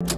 It's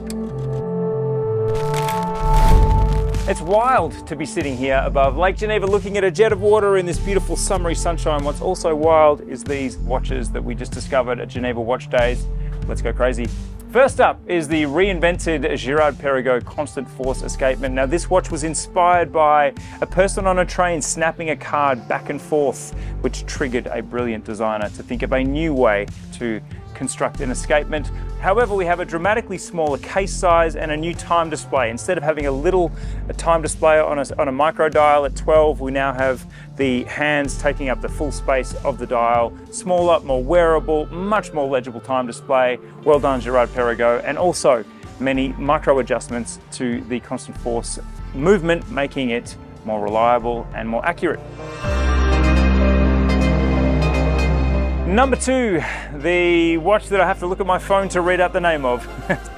wild to be sitting here above Lake Geneva looking at a jet of water in this beautiful summery sunshine. What's also wild is these watches that we just discovered at Geneva Watch Days. Let's go crazy. First up is the reinvented Girard-Perregaux Constant Force Escapement. Now this watch was inspired by a person on a train snapping a card back and forth, which triggered a brilliant designer to think of a new way to construct an escapement. However, we have a dramatically smaller case size and a new time display. Instead of having a time display on a micro dial at 12, we now have the hands taking up the full space of the dial. Smaller, more wearable, much more legible time display. Well done, Girard-Perregaux, and also many micro adjustments to the constant force movement, making it more reliable and more accurate. Number 2, the watch that I have to look at my phone to read out the name of.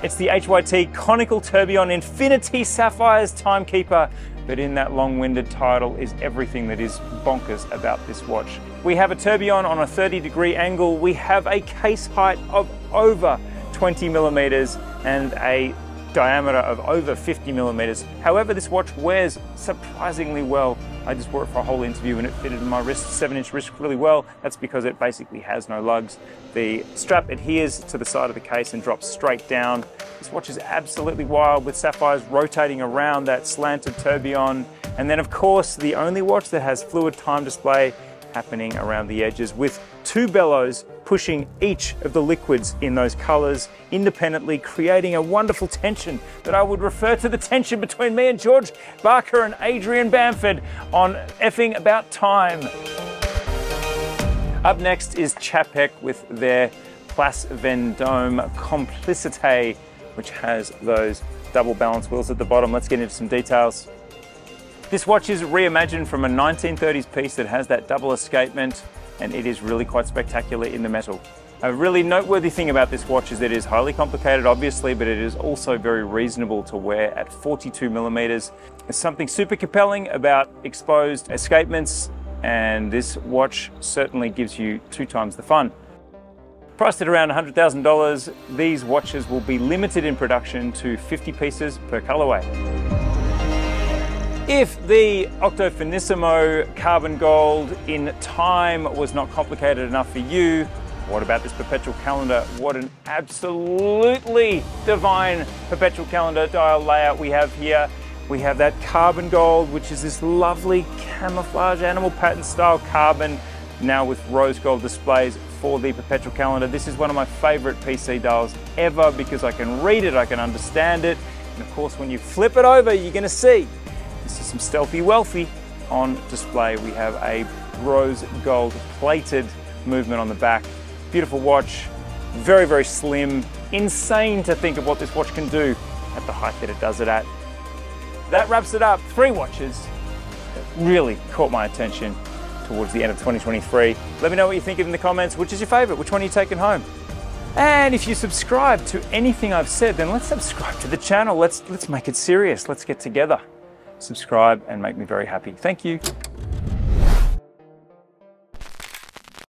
It's the HYT Conical Tourbillon Infinity Sapphire's Timekeeper, but in that long-winded title is everything that is bonkers about this watch. We have a tourbillon on a 30-degree angle, we have a case height of over 20 millimeters and a diameter of over 50 millimeters. However, this watch wears surprisingly well. I just wore it for a whole interview and it fitted in my wrist, 7-inch wrist, really well. That's because it basically has no lugs. The strap adheres to the side of the case and drops straight down. This watch is absolutely wild with sapphires rotating around that slanted tourbillon. And then of course, the only watch that has fluid time display happening around the edges with 2 bellows pushing each of the liquids in those colors independently, creating a wonderful tension that I would refer to the tension between me and George Barker and Adrian Bamford on Effing About Time. Up next is Czapek with their Place Vendôme Complicité, which has those double balance wheels at the bottom. Let's get into some details. This watch is reimagined from a 1930s piece that has that double escapement, and it is really quite spectacular in the metal. A really noteworthy thing about this watch is that it is highly complicated, obviously, but it is also very reasonable to wear at 42 millimeters. There's something super compelling about exposed escapements, and this watch certainly gives you 2 times the fun. Priced at around $100,000, these watches will be limited in production to 50 pieces per colorway. If the Octo Finissimo Carbon Gold in time was not complicated enough for you, what about this perpetual calendar? What an absolutely divine perpetual calendar dial layout we have here. We have that carbon gold, which is this lovely camouflage animal pattern style carbon, now with rose gold displays for the perpetual calendar. This is one of my favorite PC dials ever because I can read it, I can understand it. And of course, when you flip it over, you're gonna see this is some stealthy wealthy on display. We have a rose gold plated movement on the back. Beautiful watch, very, very slim. Insane to think of what this watch can do at the height that it does it at. That wraps it up. 3 watches that really caught my attention towards the end of 2023. Let me know what you think in the comments. Which is your favorite? Which one are you taking home? And if you subscribe to anything I've said, then let's subscribe to the channel. Let's make it serious. Let's get together. Subscribe and make me very happy. Thank you.